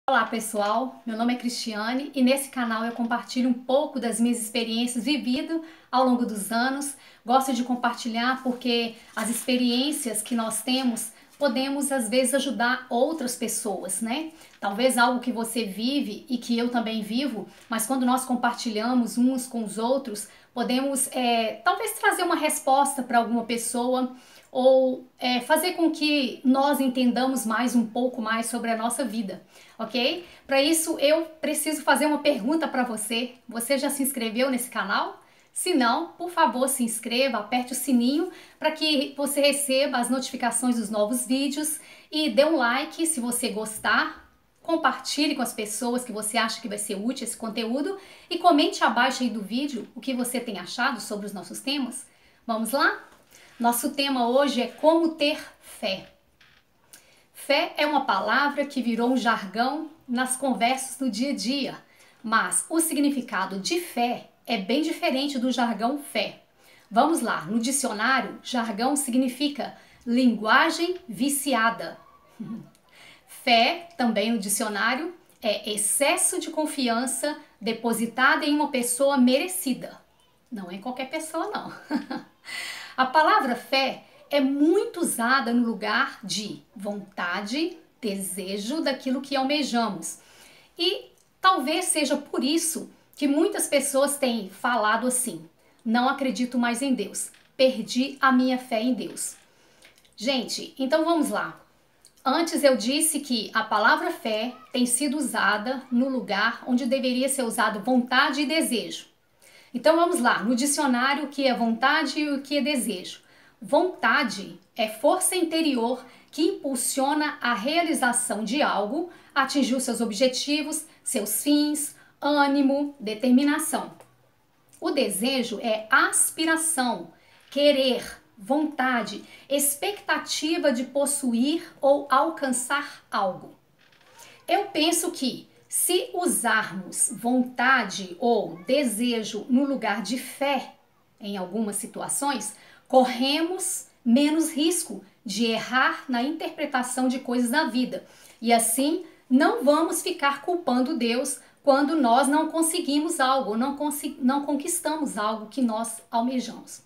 Olá pessoal, meu nome é Cristiane e nesse canal eu compartilho um pouco das minhas experiências vividas ao longo dos anos. Gosto de compartilhar porque as experiências que nós temos podemos às vezes ajudar outras pessoas, né? Talvez algo que você vive e que eu também vivo, mas quando nós compartilhamos uns com os outros, podemos talvez trazer uma resposta para alguma pessoa ou fazer com que nós entendamos um pouco mais sobre a nossa vida, ok? Para isso eu preciso fazer uma pergunta para você. Você já se inscreveu nesse canal? Se não, por favor, se inscreva, aperte o sininho para que você receba as notificações dos novos vídeos e dê um like se você gostar. Compartilhe com as pessoas que você acha que vai ser útil esse conteúdo e comente abaixo aí do vídeo o que você tem achado sobre os nossos temas. Vamos lá? Nosso tema hoje é como ter fé. Fé é uma palavra que virou um jargão nas conversas do dia a dia, mas o significado de fé é bem diferente do jargão fé. Vamos lá, no dicionário, jargão significa linguagem viciada. Fé, também no dicionário, é excesso de confiança depositada em uma pessoa merecida. Não é qualquer pessoa, não. A palavra fé é muito usada no lugar de vontade, desejo daquilo que almejamos. E talvez seja por isso que muitas pessoas têm falado assim: não acredito mais em Deus, perdi a minha fé em Deus. Gente, então vamos lá. Antes eu disse que a palavra fé tem sido usada no lugar onde deveria ser usado vontade e desejo. Então vamos lá, no dicionário o que é vontade e o que é desejo. Vontade é força interior que impulsiona a realização de algo, atingir os seus objetivos, seus fins, ânimo, determinação. O desejo é aspiração, querer, vontade, expectativa de possuir ou alcançar algo. Eu penso que se usarmos vontade ou desejo no lugar de fé em algumas situações, corremos menos risco de errar na interpretação de coisas na vida. E assim, não vamos ficar culpando Deus quando nós não conseguimos algo, não conquistamos algo que nós almejamos.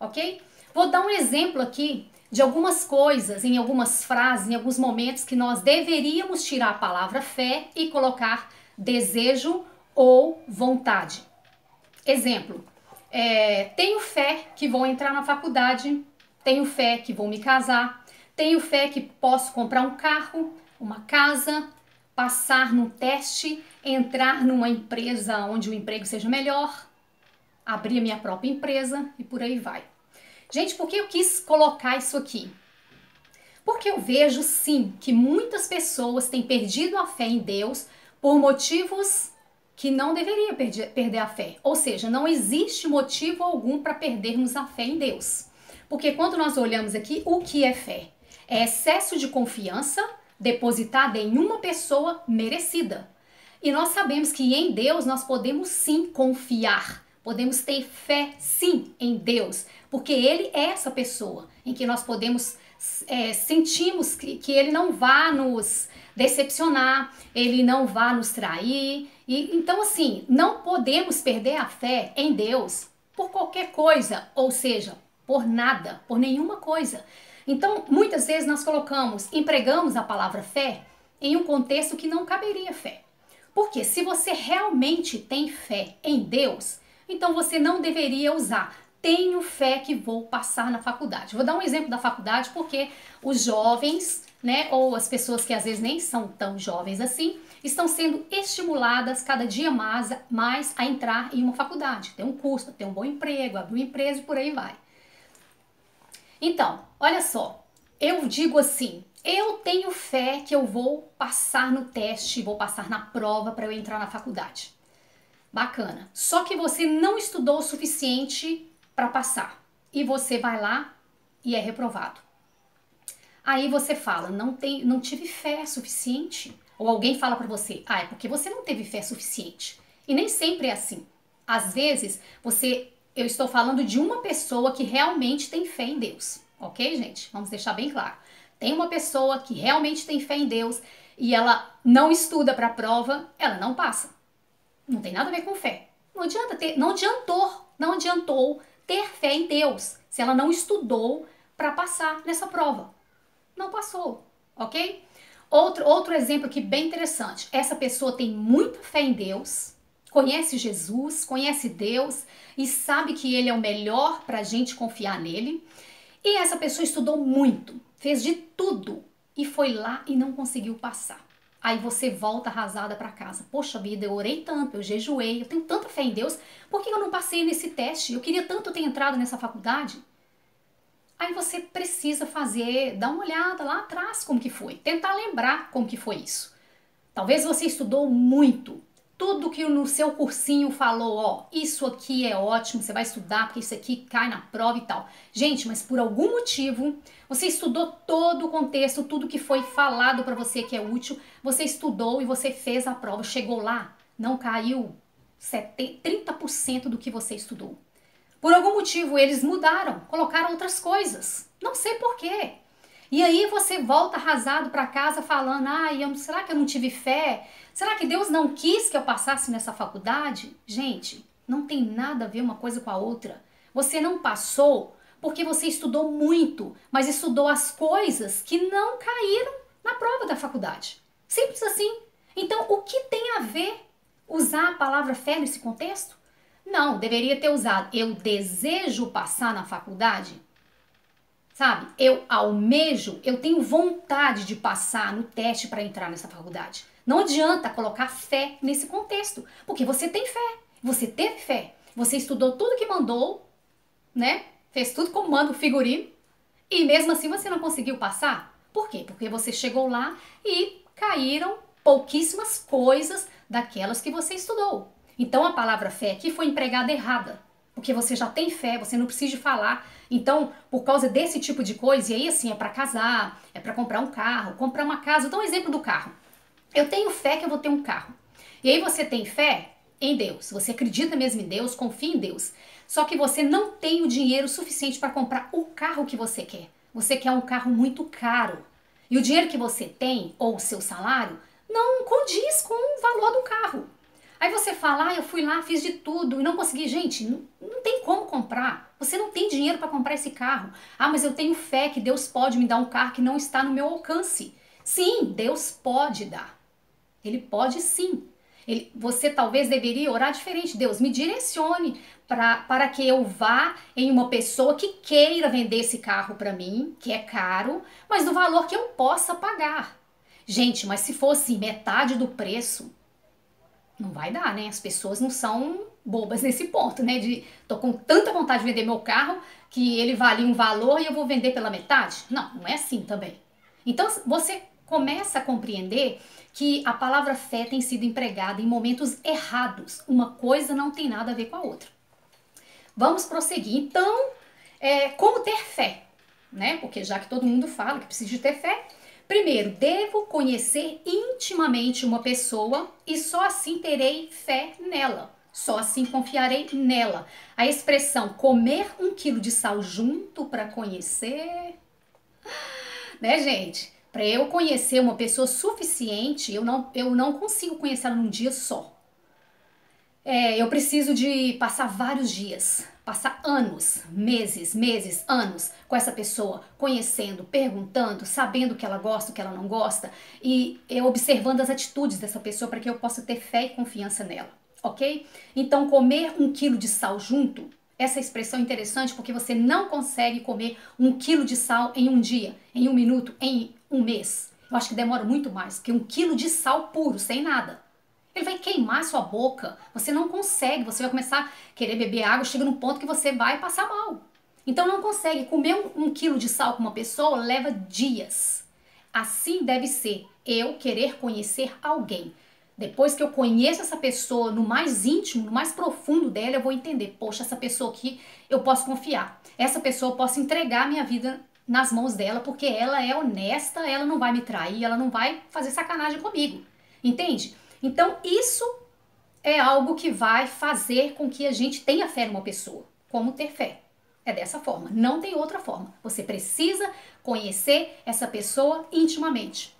Ok? Vou dar um exemplo aqui de algumas coisas, em algumas frases, em alguns momentos que nós deveríamos tirar a palavra fé e colocar desejo ou vontade. Exemplo, tenho fé que vou entrar na faculdade, tenho fé que vou me casar, tenho fé que posso comprar um carro, uma casa, passar num teste, entrar numa empresa onde o emprego seja melhor, abrir a minha própria empresa e por aí vai. Gente, por que eu quis colocar isso aqui? Porque eu vejo sim que muitas pessoas têm perdido a fé em Deus por motivos que não deveria perder a fé. Ou seja, não existe motivo algum para perdermos a fé em Deus. Porque quando nós olhamos aqui, o que é fé? É excesso de confiança depositada em uma pessoa merecida. E nós sabemos que em Deus nós podemos sim confiar. Podemos ter fé sim em Deus, porque Ele é essa pessoa em que nós podemos sentimos que Ele não vá nos decepcionar, Ele não vá nos trair. E então assim, não podemos perder a fé em Deus por qualquer coisa, ou seja, por nada, por nenhuma coisa. Então, muitas vezes nós empregamos a palavra fé em um contexto que não caberia fé. Porque se você realmente tem fé em Deus, então você não deveria usar tenho fé que vou passar na faculdade. Vou dar um exemplo da faculdade porque os jovens, né, ou as pessoas que às vezes nem são tão jovens assim, estão sendo estimuladas cada dia mais a entrar em uma faculdade, ter um curso, ter um bom emprego, abrir uma empresa e por aí vai. Então, olha só, eu digo assim, eu tenho fé que eu vou passar no teste, vou passar na prova para eu entrar na faculdade. Bacana. Só que você não estudou o suficiente para passar e você vai lá e é reprovado. Aí você fala, não tive fé suficiente. Ou alguém fala para você, é porque você não teve fé suficiente. E nem sempre é assim. Às vezes, eu estou falando de uma pessoa que realmente tem fé em Deus. Ok, gente? Vamos deixar bem claro. Tem uma pessoa que realmente tem fé em Deus e ela não estuda para a prova, ela não passa. Não tem nada a ver com fé. Não adiantou ter fé em Deus se ela não estudou para passar nessa prova. Não passou, ok? Outro exemplo aqui bem interessante. Essa pessoa tem muita fé em Deus, conhece Jesus, conhece Deus e sabe que Ele é o melhor para a gente confiar nele. E essa pessoa estudou muito, fez de tudo e foi lá e não conseguiu passar. Aí você volta arrasada para casa. Poxa vida, eu orei tanto, eu jejuei, eu tenho tanta fé em Deus, por que eu não passei nesse teste? Eu queria tanto ter entrado nessa faculdade. Aí você precisa dar uma olhada lá atrás como que foi, tentar lembrar como que foi isso. Talvez você estudou muito, tudo que no seu cursinho falou, ó, isso aqui é ótimo, você vai estudar porque isso aqui cai na prova e tal. Gente, mas por algum motivo, você estudou todo o contexto, tudo que foi falado para você que é útil, você estudou e você fez a prova, chegou lá, não caiu 30% do que você estudou. Por algum motivo eles mudaram, colocaram outras coisas. Não sei por quê. E aí você volta arrasado para casa falando, será que eu não tive fé? Será que Deus não quis que eu passasse nessa faculdade? Gente, não tem nada a ver uma coisa com a outra. Você não passou porque você estudou muito, mas estudou as coisas que não caíram na prova da faculdade. Simples assim. Então, o que tem a ver usar a palavra fé nesse contexto? Não, deveria ter usado eu desejo passar na faculdade. Sabe? Eu almejo, eu tenho vontade de passar no teste para entrar nessa faculdade. Não adianta colocar fé nesse contexto, porque você tem fé, você teve fé, você estudou tudo que mandou, né? Fez tudo como manda o figurino e mesmo assim você não conseguiu passar. Por quê? Porque você chegou lá e caíram pouquíssimas coisas daquelas que você estudou. Então a palavra fé aqui foi empregada errada, porque você já tem fé, você não precisa falar. Então, por causa desse tipo de coisa, e aí assim, é para casar, é para comprar um carro, comprar uma casa. Então, um exemplo do carro. Eu tenho fé que eu vou ter um carro. E aí você tem fé em Deus, você acredita mesmo em Deus, confia em Deus. Só que você não tem o dinheiro suficiente para comprar o carro que você quer. Você quer um carro muito caro. E o dinheiro que você tem, ou o seu salário, não condiz com o valor do carro. Aí você fala, eu fui lá, fiz de tudo e não consegui. Gente, não tem como comprar. Você não tem dinheiro para comprar esse carro. Mas eu tenho fé que Deus pode me dar um carro que não está no meu alcance. Sim, Deus pode dar. Ele pode sim. Você talvez deveria orar diferente. Deus, me direcione para que eu vá em uma pessoa que queira vender esse carro para mim, que é caro, mas do valor que eu possa pagar. Gente, mas se fosse metade do preço, não vai dar, né? As pessoas não são bobas nesse ponto, né? Tô com tanta vontade de vender meu carro que ele vale um valor e eu vou vender pela metade. Não, não é assim também. Então você começa a compreender que a palavra fé tem sido empregada em momentos errados. Uma coisa não tem nada a ver com a outra. Vamos prosseguir. Então, como ter fé? Né? Porque já que todo mundo fala que precisa de ter fé, primeiro, devo conhecer intimamente uma pessoa e só assim terei fé nela. Só assim confiarei nela. A expressão comer 1 quilo de sal junto para conhecer, né, gente? Para eu conhecer uma pessoa suficiente, eu não consigo conhecer ela num dia só. Eu preciso de passar vários dias, passar anos, meses, anos com essa pessoa, conhecendo, perguntando, sabendo o que ela gosta, o que ela não gosta e observando as atitudes dessa pessoa para que eu possa ter fé e confiança nela, ok? Então, comer 1 quilo de sal junto, essa expressão é interessante porque você não consegue comer 1 quilo de sal em um dia, em 1 minuto, em 1 mês. Eu acho que demora muito mais, porque 1 quilo de sal puro, sem nada. Ele vai queimar sua boca, você não consegue, você vai começar a querer beber água, chega num ponto que você vai passar mal. Então não consegue, comer 1 quilo de sal com uma pessoa leva dias. Assim deve ser eu querer conhecer alguém. Depois que eu conheço essa pessoa no mais íntimo, no mais profundo dela, eu vou entender, poxa, essa pessoa aqui eu posso confiar. Essa pessoa eu posso entregar a minha vida nas mãos dela, porque ela é honesta, ela não vai me trair, ela não vai fazer sacanagem comigo. Entende? Então, isso é algo que vai fazer com que a gente tenha fé numa pessoa. Como ter fé? É dessa forma, não tem outra forma. Você precisa conhecer essa pessoa intimamente.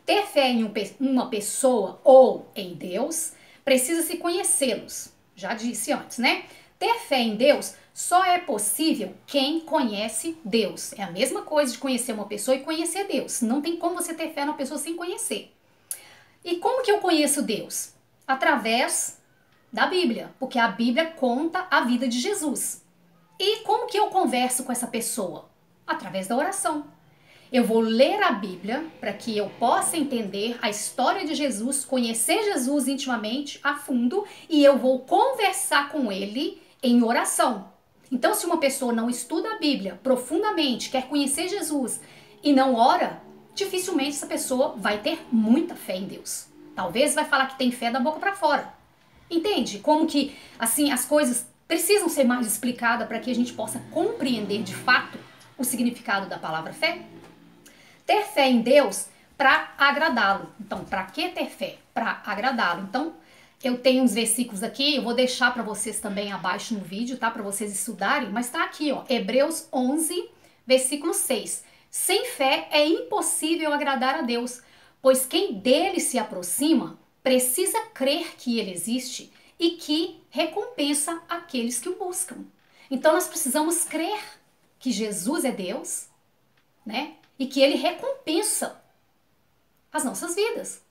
Ter fé em uma pessoa ou em Deus, precisa-se conhecê-los. Já disse antes, né? Ter fé em Deus só é possível quem conhece Deus. É a mesma coisa de conhecer uma pessoa e conhecer Deus. Não tem como você ter fé numa pessoa sem conhecer. E como que eu conheço Deus? Através da Bíblia, porque a Bíblia conta a vida de Jesus. E como que eu converso com essa pessoa? Através da oração. Eu vou ler a Bíblia para que eu possa entender a história de Jesus, conhecer Jesus intimamente, a fundo, e eu vou conversar com ele em oração. Então, se uma pessoa não estuda a Bíblia profundamente, quer conhecer Jesus e não ora, dificilmente essa pessoa vai ter muita fé em Deus. Talvez vai falar que tem fé da boca para fora. Entende? Como que, assim, as coisas precisam ser mais explicadas para que a gente possa compreender de fato o significado da palavra fé? Ter fé em Deus para agradá-lo. Então, para que ter fé? Para agradá-lo. Então, eu tenho uns versículos aqui, eu vou deixar para vocês também abaixo no vídeo, tá? Para vocês estudarem, mas tá aqui, ó, Hebreus 11, versículo 6. Sem fé é impossível agradar a Deus, pois quem dele se aproxima precisa crer que ele existe e que recompensa aqueles que o buscam. Então, nós precisamos crer que Jesus é Deus, né? E que ele recompensa as nossas vidas.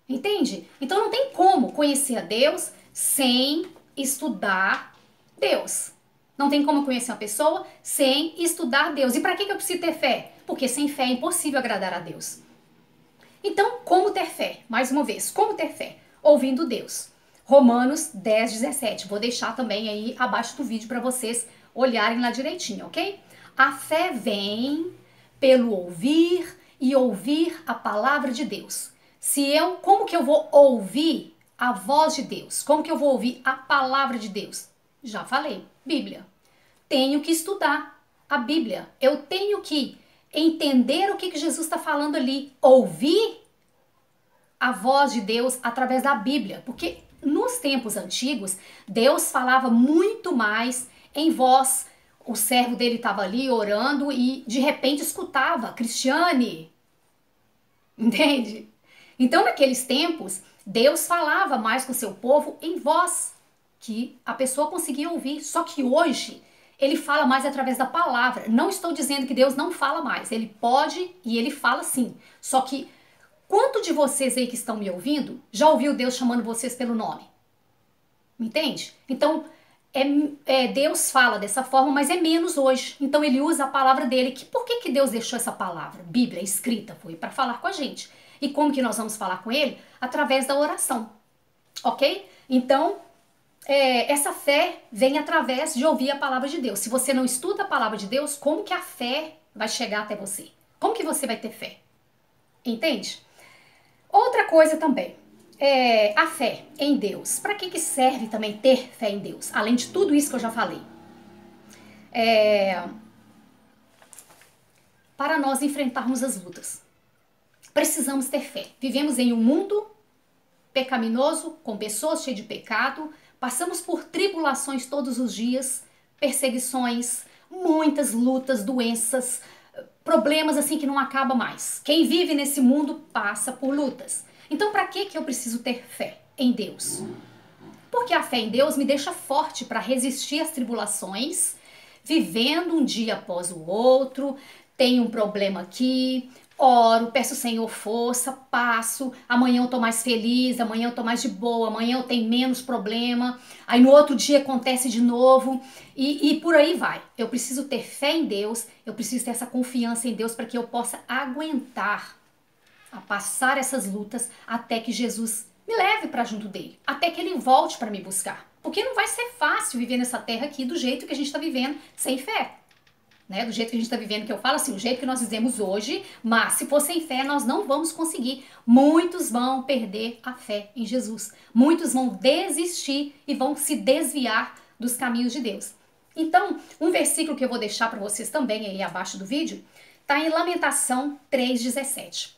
Entende? Então não tem como conhecer a Deus sem estudar Deus. Não tem como conhecer uma pessoa sem estudar Deus. E para que eu preciso ter fé? Porque sem fé é impossível agradar a Deus. Então, como ter fé? Mais uma vez, como ter fé? Ouvindo Deus. Romanos 10, 17. Vou deixar também aí abaixo do vídeo para vocês olharem lá direitinho, ok? A fé vem pelo ouvir e ouvir a palavra de Deus. Como que eu vou ouvir a voz de Deus? Como que eu vou ouvir a palavra de Deus? Já falei, Bíblia. Tenho que estudar a Bíblia. Eu tenho que entender o que Jesus está falando ali. Ouvir a voz de Deus através da Bíblia. Porque nos tempos antigos, Deus falava muito mais em voz. O servo dele estava ali orando e de repente escutava, Cristiane. Entende? Então, naqueles tempos, Deus falava mais com o seu povo em voz, que a pessoa conseguia ouvir. Só que hoje, ele fala mais através da palavra. Não estou dizendo que Deus não fala mais. Ele pode e ele fala sim. Só que, quanto de vocês aí que estão me ouvindo, já ouviu Deus chamando vocês pelo nome? Entende? Então, Deus fala dessa forma, mas é menos hoje. Então ele usa a palavra dele. Por que Deus deixou essa palavra? Bíblia escrita foi para falar com a gente. E como que nós vamos falar com ele? Através da oração. Ok? Então, essa fé vem através de ouvir a palavra de Deus. Se você não estuda a palavra de Deus, como que a fé vai chegar até você? Como que você vai ter fé? Entende? Outra coisa também. A fé em Deus. Para que serve também ter fé em Deus? Além de tudo isso que eu já falei. Para nós enfrentarmos as lutas. Precisamos ter fé. Vivemos em um mundo pecaminoso, com pessoas cheias de pecado. Passamos por tribulações todos os dias, perseguições, muitas lutas, doenças, problemas assim que não acabam mais. Quem vive nesse mundo passa por lutas. Então, para que eu preciso ter fé em Deus? Porque a fé em Deus me deixa forte para resistir às tribulações, vivendo um dia após o outro. Tenho um problema aqui, oro, peço ao Senhor força, passo. Amanhã eu tô mais feliz, amanhã eu tô mais de boa, amanhã eu tenho menos problema. Aí no outro dia acontece de novo e por aí vai. Eu preciso ter fé em Deus, eu preciso ter essa confiança em Deus para que eu possa aguentar a passar essas lutas até que Jesus me leve para junto dele, até que ele volte para me buscar. Porque não vai ser fácil viver nessa terra aqui do jeito que a gente está vivendo, sem fé. Né? Do jeito que a gente está vivendo, que eu falo assim, o jeito que nós vivemos hoje, mas se for sem fé, nós não vamos conseguir. Muitos vão perder a fé em Jesus. Muitos vão desistir e vão se desviar dos caminhos de Deus. Então, um versículo que eu vou deixar para vocês também aí abaixo do vídeo, está em Lamentação 3,17.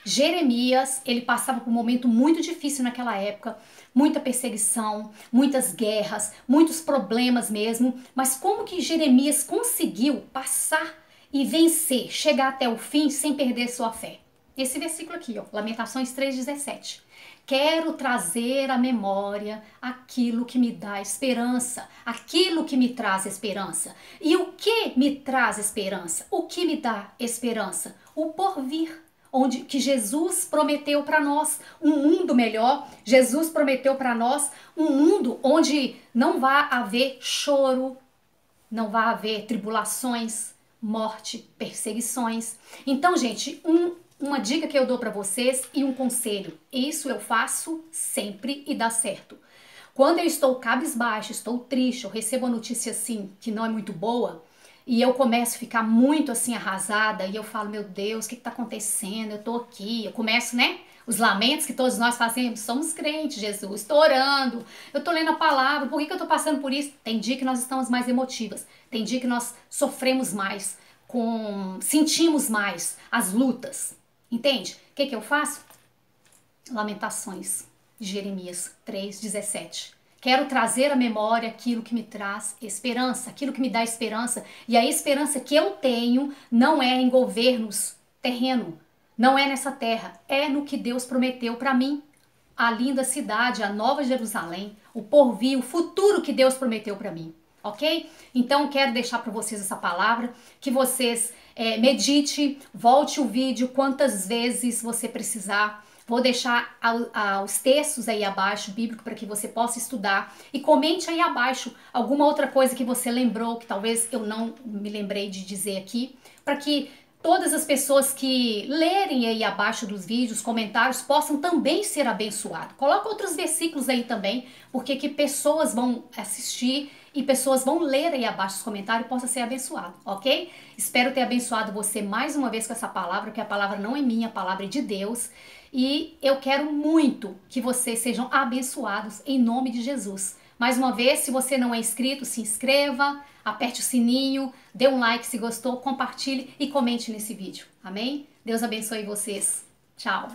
Jeremias, ele passava por um momento muito difícil naquela época, muita perseguição, muitas guerras, muitos problemas mesmo, mas como que Jeremias conseguiu passar e vencer, chegar até o fim sem perder sua fé. Esse versículo aqui, ó, Lamentações 3,17. Quero trazer à memória aquilo que me dá esperança, aquilo que me traz esperança. E o que me traz esperança? O que me dá esperança? O porvir, onde que Jesus prometeu para nós um mundo melhor. Jesus prometeu para nós um mundo onde não vai haver choro, não vai haver tribulações, morte, perseguições. Então, gente, uma dica que eu dou para vocês e um conselho. Isso eu faço sempre e dá certo. Quando eu estou cabisbaixo, estou triste, eu recebo uma notícia assim que não é muito boa e eu começo a ficar muito assim arrasada e eu falo, meu Deus, o que está acontecendo? Eu tô aqui, eu começo, né? Os lamentos que todos nós fazemos, somos crentes, Jesus, estou orando, eu estou lendo a palavra, por que eu estou passando por isso? Tem dia que nós estamos mais emotivas, tem dia que nós sofremos mais, sentimos mais as lutas. Entende? O que eu faço? Lamentações de Jeremias 3,17. Quero trazer à memória aquilo que me traz esperança, aquilo que me dá esperança. E a esperança que eu tenho não é em governos terreno, não é nessa terra, é no que Deus prometeu para mim. A linda cidade, a Nova Jerusalém, o porvir, o futuro que Deus prometeu para mim. Ok? Então quero deixar para vocês essa palavra, que vocês medite, volte o vídeo quantas vezes você precisar. Vou deixar os textos aí abaixo, bíblico, para que você possa estudar. E comente aí abaixo alguma outra coisa que você lembrou, que talvez eu não me lembrei de dizer aqui, para que todas as pessoas que lerem aí abaixo dos vídeos, comentários, possam também ser abençoados. Coloca outros versículos aí também, porque que pessoas vão assistir e pessoas vão ler aí abaixo os comentários e possa ser abençoado, ok? Espero ter abençoado você mais uma vez com essa palavra, porque a palavra não é minha, a palavra é de Deus. E eu quero muito que vocês sejam abençoados em nome de Jesus. Mais uma vez, se você não é inscrito, se inscreva, aperte o sininho, dê um like se gostou, compartilhe e comente nesse vídeo. Amém? Deus abençoe vocês. Tchau!